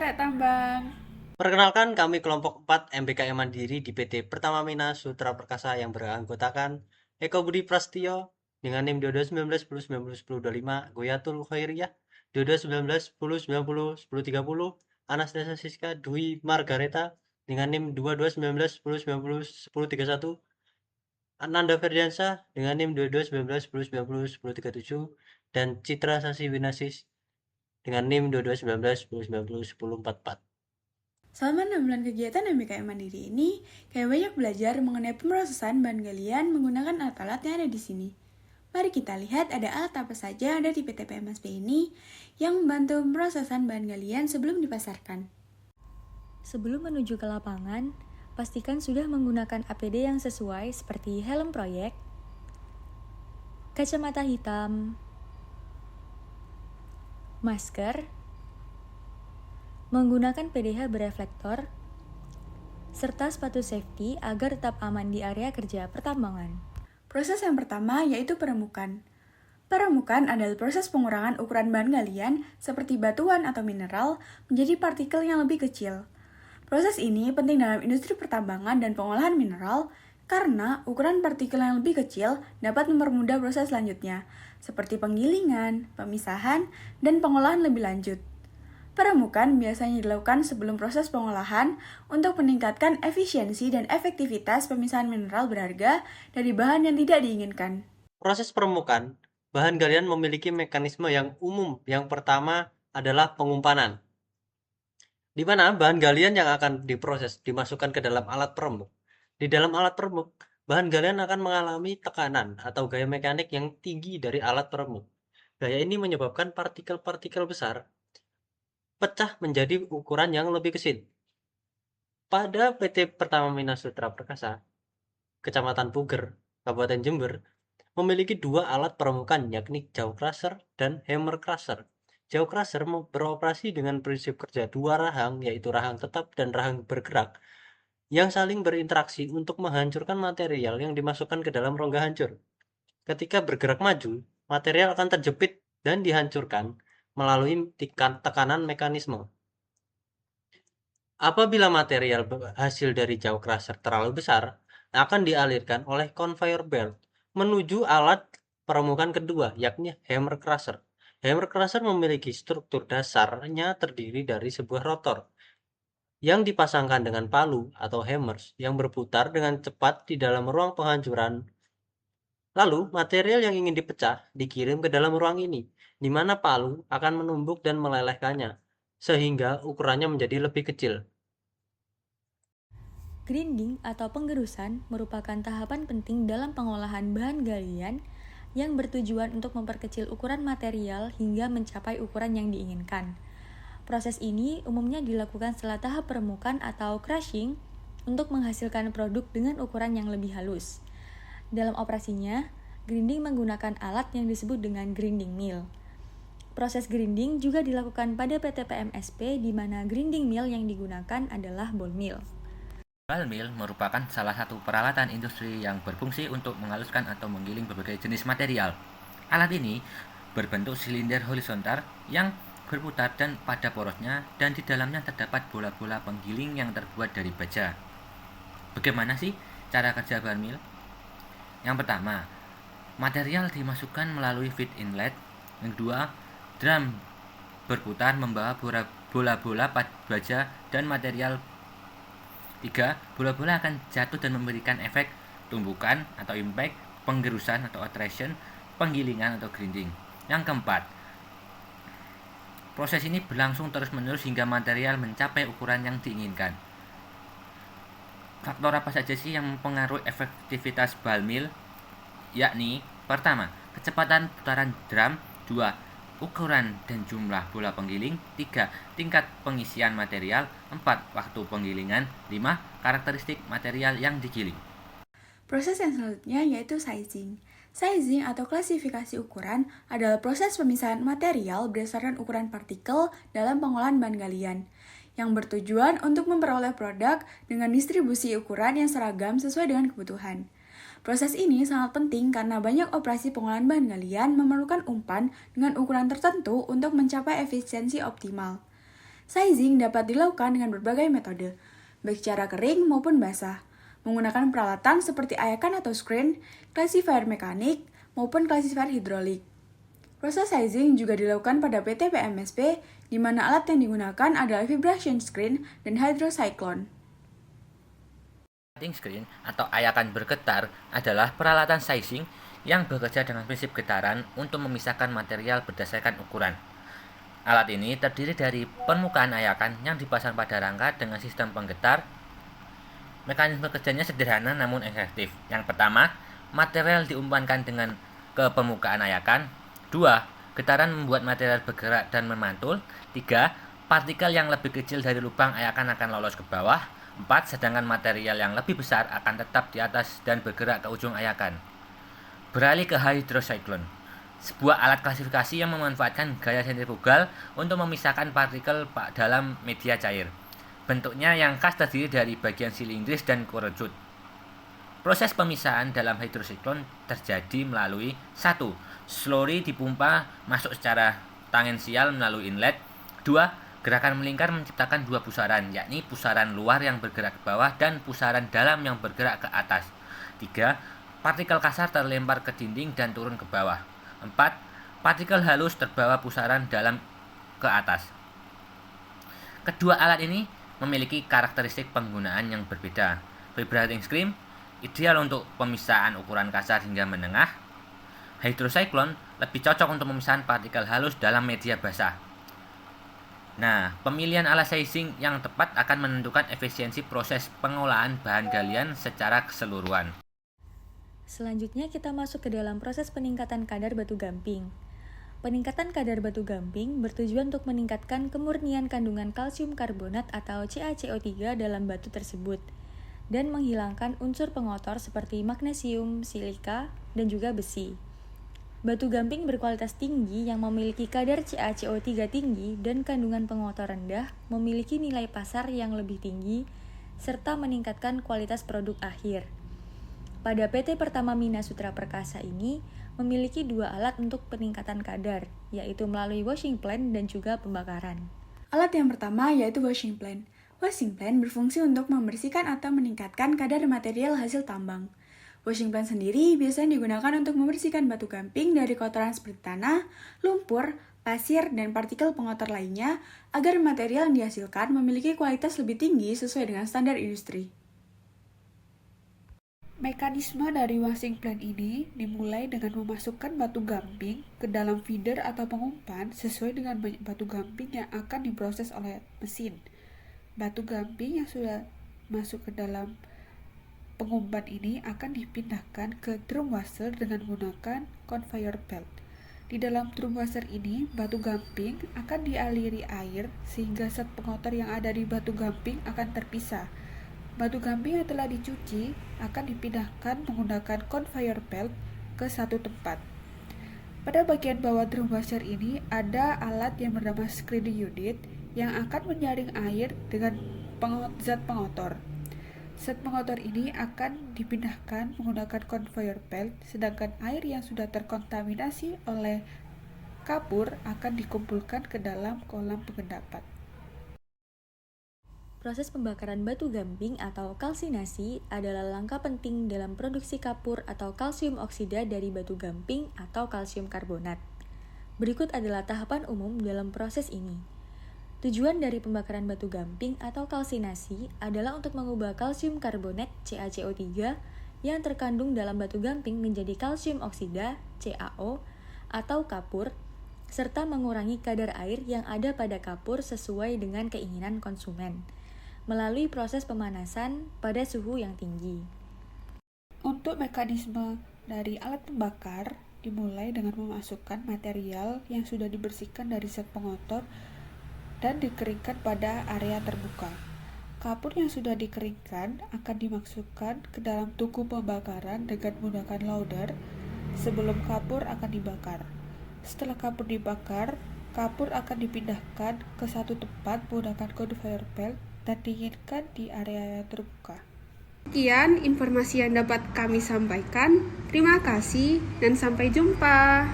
arek tambang. Perkenalkan, kami kelompok 4 MBKM Mandiri di PT Pertamina Sutra Perkasa yang beranggotakan Eko Budi Prasetyo dengan NIM 2219109025, Goyatul Khairiyah 221910901030, Anastasia Siska Dwi Margareta dengan NIM 221910901031, Ananda Ferdiansyah dengan NIM 221910901037, dan Citra Sasi Winasis dengan NIM 221910901044. Selama 6 bulan kegiatan MBKM Mandiri ini, kayak banyak belajar mengenai pemrosesan bahan galian menggunakan alat-alat yang ada di sini. Mari kita lihat ada alat apa saja yang ada di PT PMSP ini yang membantu pemrosesan bahan galian sebelum dipasarkan. Sebelum menuju ke lapangan, pastikan sudah menggunakan APD yang sesuai seperti helm proyek, kacamata hitam, masker, menggunakan PDH bereflektor, serta sepatu safety agar tetap aman di area kerja pertambangan. Proses yang pertama yaitu peremukan. Peremukan adalah proses pengurangan ukuran bahan galian seperti batuan atau mineral menjadi partikel yang lebih kecil. Proses ini penting dalam industri pertambangan dan pengolahan mineral karena ukuran partikel yang lebih kecil dapat mempermudah proses selanjutnya, seperti penggilingan, pemisahan, dan pengolahan lebih lanjut. Peremukan biasanya dilakukan sebelum proses pengolahan untuk meningkatkan efisiensi dan efektivitas pemisahan mineral berharga dari bahan yang tidak diinginkan. Proses permukaan, bahan galian memiliki mekanisme yang umum. Yang pertama adalah pengumpanan, di mana bahan galian yang akan diproses dimasukkan ke dalam alat peremuk. Di dalam alat peremuk, bahan galian akan mengalami tekanan atau gaya mekanik yang tinggi dari alat peremuk. Gaya ini menyebabkan partikel-partikel besar pecah menjadi ukuran yang lebih kecil. Pada PT Pertamina Sutra Perkasa, Kecamatan Puger, Kabupaten Jember, memiliki dua alat permukaan yakni jaw crusher dan hammer crusher. Jaw crusher beroperasi dengan prinsip kerja dua rahang, yaitu rahang tetap dan rahang bergerak, yang saling berinteraksi untuk menghancurkan material yang dimasukkan ke dalam rongga hancur. Ketika bergerak maju, material akan terjepit dan dihancurkan melalui tekanan mekanisme. Apabila material hasil dari jaw crusher terlalu besar, akan dialirkan oleh conveyor belt menuju alat permukaan kedua, yakni hammer crusher. Hammer crusher memiliki struktur dasarnya terdiri dari sebuah rotor yang dipasangkan dengan palu atau hammers yang berputar dengan cepat di dalam ruang penghancuran. Lalu, material yang ingin dipecah dikirim ke dalam ruang ini, di mana palu akan menumbuk dan melelehkannya, sehingga ukurannya menjadi lebih kecil. Grinding atau penggerusan merupakan tahapan penting dalam pengolahan bahan galian yang bertujuan untuk memperkecil ukuran material hingga mencapai ukuran yang diinginkan. Proses ini umumnya dilakukan setelah tahap peremukan atau crushing untuk menghasilkan produk dengan ukuran yang lebih halus. Dalam operasinya, grinding menggunakan alat yang disebut dengan grinding mill. Proses grinding juga dilakukan pada PT PMSP di mana grinding mill yang digunakan adalah ball mill. Ball mill merupakan salah satu peralatan industri yang berfungsi untuk menghaluskan atau menggiling berbagai jenis material. Alat ini berbentuk silinder horizontal yang berputar dan pada porosnya, dan di dalamnya terdapat bola-bola penggiling yang terbuat dari baja. Bagaimana sih cara kerja ball mill? Yang pertama, material dimasukkan melalui feed inlet. Yang kedua, drum berputar membawa bola-bola baja dan material. 3. Bola-bola akan jatuh dan memberikan efek tumbukan atau impact, penggerusan atau attrition, penggilingan atau grinding. Yang keempat, proses ini berlangsung terus-menerus hingga material mencapai ukuran yang diinginkan. Faktor apa saja sih yang mempengaruhi efektivitas ball mill? Yakni, pertama, kecepatan putaran drum. 2. Ukuran dan jumlah bola penggiling. 3. Tingkat pengisian material. 4. Waktu penggilingan. 5. Karakteristik material yang digiling. Proses yang selanjutnya yaitu sizing. Sizing atau klasifikasi ukuran adalah proses pemisahan material berdasarkan ukuran partikel dalam pengolahan bahan galian, yang bertujuan untuk memperoleh produk dengan distribusi ukuran yang seragam sesuai dengan kebutuhan. Proses ini sangat penting karena banyak operasi pengolahan bahan galian memerlukan umpan dengan ukuran tertentu untuk mencapai efisiensi optimal. Sizing dapat dilakukan dengan berbagai metode, baik secara kering maupun basah, menggunakan peralatan seperti ayakan atau screen, classifier mekanik, maupun classifier hidrolik. Proses sizing juga dilakukan pada PT PMSP, di mana alat yang digunakan adalah vibration screen dan hydrocyclone. Cutting screen atau ayakan bergetar adalah peralatan sizing yang bekerja dengan prinsip getaran untuk memisahkan material berdasarkan ukuran. Alat ini terdiri dari permukaan ayakan yang dipasang pada rangka dengan sistem penggetar. Mekanisme kerjanya sederhana namun efektif. Yang pertama, material diumpankan ke permukaan ayakan. 2. Getaran membuat material bergerak dan memantul. 3. Partikel yang lebih kecil dari lubang ayakan akan lolos ke bawah. 4. Sedangkan material yang lebih besar akan tetap di atas dan bergerak ke ujung ayakan. Beralih ke hydrocyclone, sebuah alat klasifikasi yang memanfaatkan gaya sentrifugal untuk memisahkan partikel dalam media cair. Bentuknya yang khas terdiri dari bagian silindris dan kerucut. Proses pemisahan dalam hydrocyclone terjadi melalui 1. Slurry dipompa masuk secara tangensial melalui inlet. 2. Gerakan melingkar menciptakan dua pusaran, yakni pusaran luar yang bergerak ke bawah dan pusaran dalam yang bergerak ke atas. 3. Partikel kasar terlempar ke dinding dan turun ke bawah. 4. Partikel halus terbawa pusaran dalam ke atas. Kedua alat ini memiliki karakteristik penggunaan yang berbeda. Vibrating screen ideal untuk pemisahan ukuran kasar hingga menengah. Hydrocyclone lebih cocok untuk pemisahan partikel halus dalam media basah. Nah, pemilihan alat sizing yang tepat akan menentukan efisiensi proses pengolahan bahan galian secara keseluruhan. Selanjutnya kita masuk ke dalam proses peningkatan kadar batu gamping. Peningkatan kadar batu gamping bertujuan untuk meningkatkan kemurnian kandungan kalsium karbonat atau CaCO3 dalam batu tersebut dan menghilangkan unsur pengotor seperti magnesium, silika, dan juga besi. Batu gamping berkualitas tinggi yang memiliki kadar CaCO3 tinggi dan kandungan pengotor rendah memiliki nilai pasar yang lebih tinggi serta meningkatkan kualitas produk akhir. Pada PT Pertamina Sutra Perkasa ini memiliki dua alat untuk peningkatan kadar, yaitu melalui washing plant dan juga pembakaran. Alat yang pertama yaitu washing plant. Washing plant berfungsi untuk membersihkan atau meningkatkan kadar material hasil tambang. Washing plant sendiri biasanya digunakan untuk membersihkan batu gamping dari kotoran seperti tanah, lumpur, pasir, dan partikel pengotor lainnya agar material yang dihasilkan memiliki kualitas lebih tinggi sesuai dengan standar industri. Mekanisme dari washing plant ini dimulai dengan memasukkan batu gamping ke dalam feeder atau pengumpan sesuai dengan banyak batu gamping yang akan diproses oleh mesin. Batu gamping yang sudah masuk ke dalam pengumpan ini akan dipindahkan ke drum washer dengan menggunakan conveyor belt. Di dalam drum washer ini, batu gamping akan dialiri air sehingga zat pengotor yang ada di batu gamping akan terpisah. Batu gamping yang telah dicuci akan dipindahkan menggunakan conveyor belt ke satu tempat. Pada bagian bawah drum washer ini ada alat yang bernama screening unit yang akan menyaring air dengan zat pengotor. Zat pengotor ini akan dipindahkan menggunakan conveyor belt, sedangkan air yang sudah terkontaminasi oleh kapur akan dikumpulkan ke dalam kolam pengendapan. Proses pembakaran batu gamping atau kalsinasi adalah langkah penting dalam produksi kapur atau kalsium oksida dari batu gamping atau kalsium karbonat. Berikut adalah tahapan umum dalam proses ini. Tujuan dari pembakaran batu gamping atau kalsinasi adalah untuk mengubah kalsium karbonat CaCO3 yang terkandung dalam batu gamping menjadi kalsium oksida CaO atau kapur, serta mengurangi kadar air yang ada pada kapur sesuai dengan keinginan konsumen melalui proses pemanasan pada suhu yang tinggi. Untuk mekanisme dari alat pembakar dimulai dengan memasukkan material yang sudah dibersihkan dari zat pengotor dan dikeringkan pada area terbuka. Kapur yang sudah dikeringkan akan dimasukkan ke dalam tungku pembakaran dengan menggunakan loader sebelum kapur akan dibakar. Setelah kapur dibakar, kapur akan dipindahkan ke satu tempat menggunakan conveyor belt dan dinginkan di area yang terbuka. Sekian informasi yang dapat kami sampaikan. Terima kasih dan sampai jumpa.